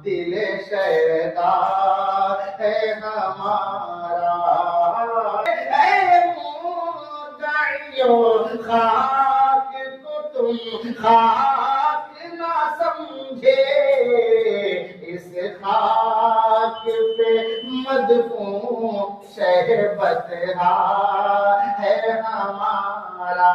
دل شیدا ہے ہمارا، اے مدعیو خاک کو تم خاک نہ سمجھے، اس خاک پہ مدفون شہر بطحا ہے ہمارا۔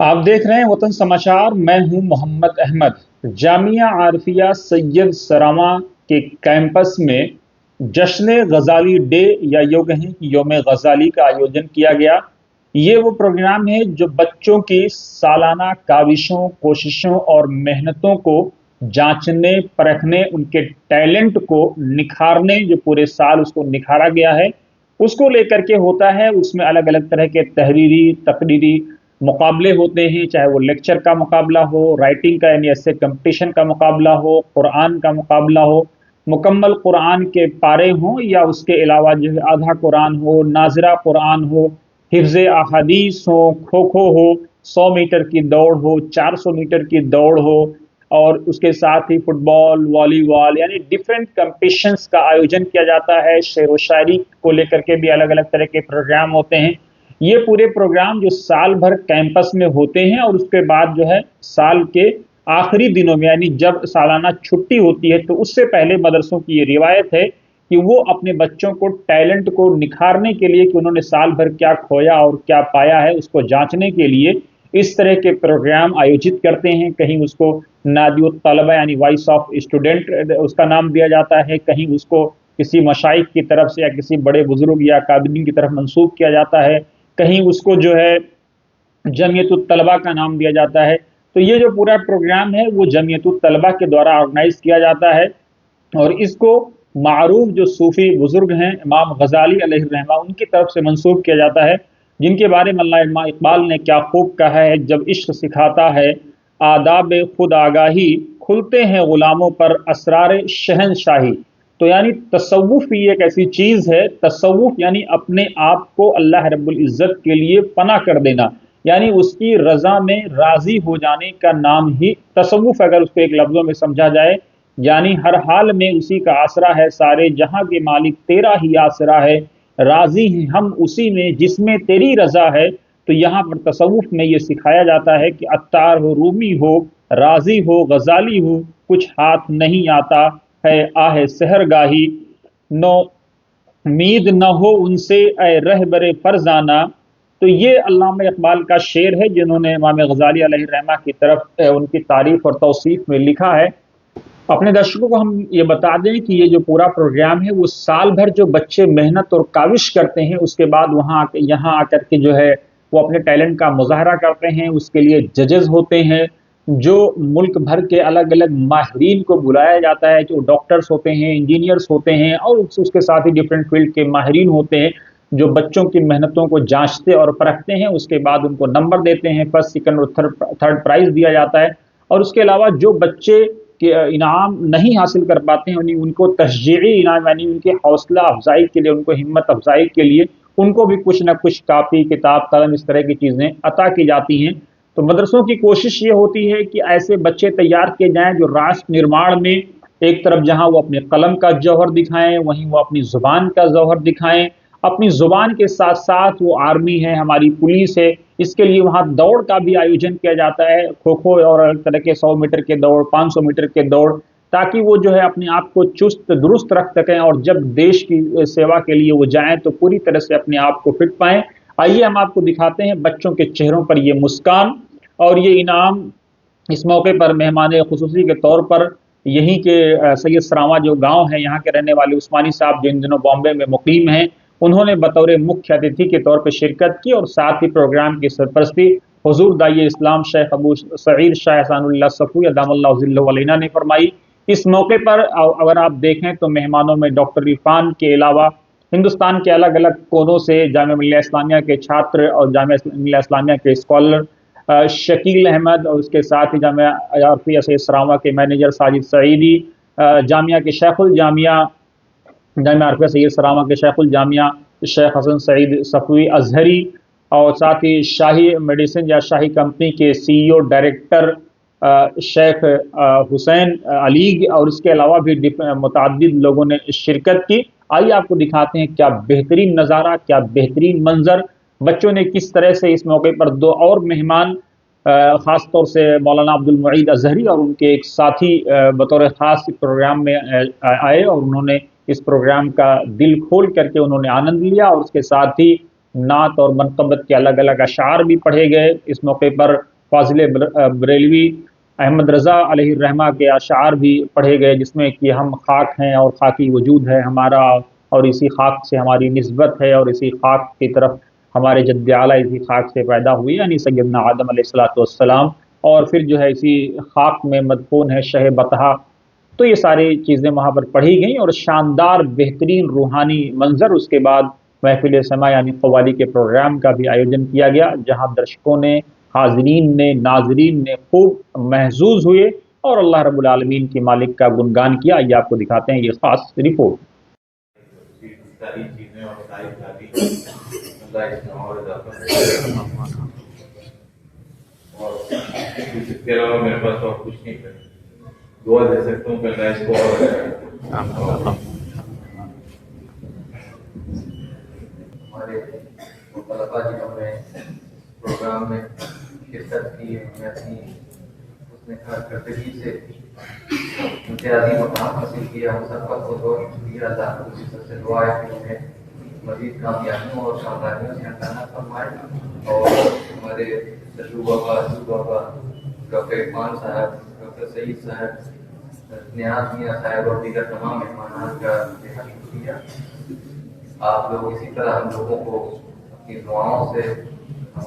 آپ دیکھ رہے ہیں وطن سماچار، میں ہوں محمد احمد۔ جامعہ عارفیہ سید سراواں کے کیمپس میں جشن غزالی ڈے یا یوں کہیں کہ یوم غزالی کا آیوجن کیا گیا۔ یہ وہ پروگرام ہے جو بچوں کی سالانہ کاوشوں، کوششوں اور محنتوں کو جانچنے، پرکھنے، ان کے ٹیلنٹ کو نکھارنے، جو پورے سال اس کو نکھارا گیا ہے اس کو لے کر کے ہوتا ہے۔ اس میں الگ الگ طرح کے تحریری، تقریری مقابلے ہوتے ہیں، چاہے وہ لیکچر کا مقابلہ ہو، رائٹنگ کا یعنی ایسے کمپٹیشن کا مقابلہ ہو، قرآن کا مقابلہ ہو، مکمل قرآن کے پارے ہوں یا اس کے علاوہ جو ہے آدھا قرآن ہو، ناظرہ قرآن ہو، حفظ احادیث ہو، کھوکھو ہو، 100 میٹر کی دوڑ ہو، 400 میٹر کی دوڑ ہو، اور اس کے ساتھ ہی فٹ بال، والی بال، یعنی ڈیفرنٹ کمپٹیشنز کا آیوجن کیا جاتا ہے۔ شعر و شاعری کو لے کر کے بھی الگ الگ طرح کے پروگرام ہوتے ہیں۔ یہ پورے پروگرام جو سال بھر کیمپس میں ہوتے ہیں اور اس کے بعد جو ہے سال کے آخری دنوں میں یعنی جب سالانہ چھٹی ہوتی ہے تو اس سے پہلے مدرسوں کی یہ روایت ہے کہ وہ اپنے بچوں کو ٹیلنٹ کو نکھارنے کے لیے کہ انہوں نے سال بھر کیا کھویا اور کیا پایا ہے اس کو جانچنے کے لیے اس طرح کے پروگرام آیوجت کرتے ہیں۔ کہیں اس کو نادی الطلبہ یعنی وائس آف اسٹوڈنٹ اس کا نام دیا جاتا ہے، کہیں اس کو کسی مشائخ کی طرف سے یا کسی بڑے بزرگ یا اکادمی کی طرف منسوب کیا جاتا ہے، کہیں اس کو جو ہے جمعیت الطلبہ کا نام دیا جاتا ہے۔ تو یہ جو پورا پروگرام ہے وہ جمعیت الطلبہ کے دوارا آرگنائز کیا جاتا ہے، اور اس کو معروف جو صوفی بزرگ ہیں امام غزالی علیہ الرحمہ ان کی طرف سے منسوب کیا جاتا ہے، جن کے بارے میں علامہ اقبال نے کیا خوب کہا ہے، جب عشق سکھاتا ہے آداب خود آگاہی، کھلتے ہیں غلاموں پر اسرار شہنشاہی۔ تو یعنی تصوف بھی ایک ایسی چیز ہے، تصوف یعنی اپنے آپ کو اللہ رب العزت کے لیے فنا کر دینا، یعنی اس کی رضا میں راضی ہو جانے کا نام ہی تصوف، اگر اس کو ایک لفظوں میں سمجھا جائے، یعنی ہر حال میں اسی کا آسرا ہے، سارے جہاں کے مالک تیرا ہی آسرا ہے، راضی ہیں ہم اسی میں جس میں تیری رضا ہے۔ تو یہاں پر تصوف میں یہ سکھایا جاتا ہے کہ عطار ہو، رومی ہو، راضی ہو، غزالی ہو، کچھ ہاتھ نہیں آتا ہے آہ سحر گاہی، نو امید نہ ہو ان سے اے رہبر فرزانہ۔ تو یہ علامہ اقبال کا شعر ہے جنہوں نے امام غزالی علیہ الرحمہ کی طرف ان کی تعریف اور توصیف میں لکھا ہے۔ اپنے درشکوں کو ہم یہ بتا دیں کہ یہ جو پورا پروگرام ہے وہ سال بھر جو بچے محنت اور کاوش کرتے ہیں اس کے بعد یہاں آ کر کے جو ہے وہ اپنے ٹیلنٹ کا مظاہرہ کرتے ہیں، اس کے لیے ججز ہوتے ہیں، جو ملک بھر کے الگ الگ ماہرین کو بلایا جاتا ہے، جو ڈاکٹرز ہوتے ہیں، انجینئرز ہوتے ہیں، اور اس کے ساتھ ہی ڈفرینٹ فیلڈ کے ماہرین ہوتے ہیں جو بچوں کی محنتوں کو جانچتے اور پرکھتے ہیں، اس کے بعد ان کو نمبر دیتے ہیں، فرسٹ، سیکنڈ اور تھرڈ پرائز دیا جاتا ہے۔ اور اس کے علاوہ جو بچے کہ انعام نہیں حاصل کر پاتے ہیں ان کو تشجیعی انعام یعنی ان کی حوصلہ افزائی کے لیے، ان کو ہمت افزائی کے لیے ان کو بھی کچھ نہ کچھ کاپی، کتاب، قلم، اس طرح کی چیزیں عطا کی جاتی ہیں۔ تو مدرسوں کی کوشش یہ ہوتی ہے کہ ایسے بچے تیار کیے جائیں جو راشٹر نرماڑ میں ایک طرف جہاں وہ اپنے قلم کا جوہر دکھائیں، وہیں وہ اپنی زبان کا جوہر دکھائیں، اپنی زبان کے ساتھ ساتھ وہ آرمی ہے، ہماری پولیس ہے، اس کے لیے وہاں دوڑ کا بھی آیوجن کیا جاتا ہے، کھوکھو اور الگ طرح کے 100 میٹر کے دوڑ، 500 میٹر کے دوڑ، تاکہ وہ جو ہے اپنے آپ کو چست درست رکھ سکیں اور جب دیش کی سیوا کے لیے وہ جائیں تو پوری طرح سے اپنے آپ کو فٹ پائیں۔ آئیے ہم آپ کو دکھاتے ہیں بچوں کے چہروں پر یہ مسکان اور یہ انعام۔ اس موقع پر مہمان خصوصی کے طور پر یہیں کے سید سراواں جو گاؤں ہے یہاں کے رہنے والے عثمانی صاحب جو ان دنوں بامبے میں مقیم ہیں، انہوں نے بطور مکھیہ اتھی کے طور پہ شرکت کی، اور ساتھ ہی پروگرام کی سرپرستی حضور داعی اسلام شیخ ابو سعید شاہ احسان اللہ صفوی ادام اللہ ظلہ علیہ نے فرمائی۔ اس موقع پر اگر آپ دیکھیں تو مہمانوں میں ڈاکٹر عرفان کے علاوہ ہندوستان کے الگ الگ کونوں سے جامعہ ملیہ اسلامیہ کے چھاتر اور جامعہ ملیہ اسلامیہ کے اسکالر، شکیل احمد، اور اس کے ساتھ ہی جامعہ عارفیہ سید سراواں کے مینیجر ساجد سعیدی، جامعہ کے شیخ الجامعہ، جامعہ عارفیہ سید سراواں کے شیخ الجامعہ شیخ حسن سعید صفوی ازہری، اور ساتھ ہی شاہی میڈیسن یا شاہی کمپنی کے CEO ڈائریکٹر شیخ حسین علی اور اس کے علاوہ بھی متعدد لوگوں نے شرکت کی۔ آئیے آپ کو دکھاتے ہیں کیا بہترین نظارہ، کیا بہترین منظر۔ بچوں نے کس طرح سے اس موقع پر دو اور مہمان خاص طور سے مولانا عبد المعید اظہری اور ان کے ایک ساتھی بطور خاص پروگرام میں آئے، اور انہوں نے اس پروگرام کا دل کھول کر کے انہوں نے آنند لیا، اور اس کے ساتھ ہی نعت اور منقبت کے الگ الگ اشعار بھی پڑھے گئے۔ اس موقع پر فاضل بریلوی احمد رضا علیہ الرحمہ کے اشعار بھی پڑھے گئے، جس میں کہ ہم خاک ہیں اور خاکی وجود ہے ہمارا، اور اسی خاک سے ہماری نسبت ہے، اور اسی خاک کی طرف ہمارے جد اعلیٰ اسی خاک سے پیدا ہوئے، یعنی سیدنا آدم علیہ الصلوۃ والسلام، اور پھر جو ہے اسی خاک میں مدفون ہے شہ بطحا۔ تو یہ ساری چیزیں وہاں پر پڑھی گئیں، اور شاندار بہترین روحانی منظر۔ اس کے بعد محفل سماع یعنی قوالی کے پروگرام کا بھی آیوجن کیا گیا، جہاں درشکوں نے، حاضرین نے، ناظرین نے خوب محظوظ ہوئے اور اللہ رب العالمین کی مالک کا گنگان کیا۔ یہ آپ کو دکھاتے ہیں یہ خاص رپورٹ۔ ساری چیزیں اور ساری اللہ اس میں اور اضافہ کرے، اور اس کے علاوہ میرے پاس اور کچھ نہیں ہے۔ دعا دے سکتا ہوں کہ اللہ اس کو اور ہمارے طلبا جنہوں نے پروگرام میں شرکت کی، ہم نے اپنی اس میں کارکردگی سے امتیازی مقام حاصل کیا، ہم سب کا بہت بہت شکریہ۔ اللہ کی سب سے دعا ہے کہ انہیں مزید کامیابیوں اور کامیابیوں سے عطا فرمائے، اور ہمارے تجربہ کا ڈاکٹر عرفان صاحب، ڈاکٹر سعید صاحب، نیاز میاں صاحب اور دیگر تمام مہمانان کا بہت شکریہ۔ آپ لوگ اسی طرح ہم لوگوں کو اپنی دعاؤں سے ہم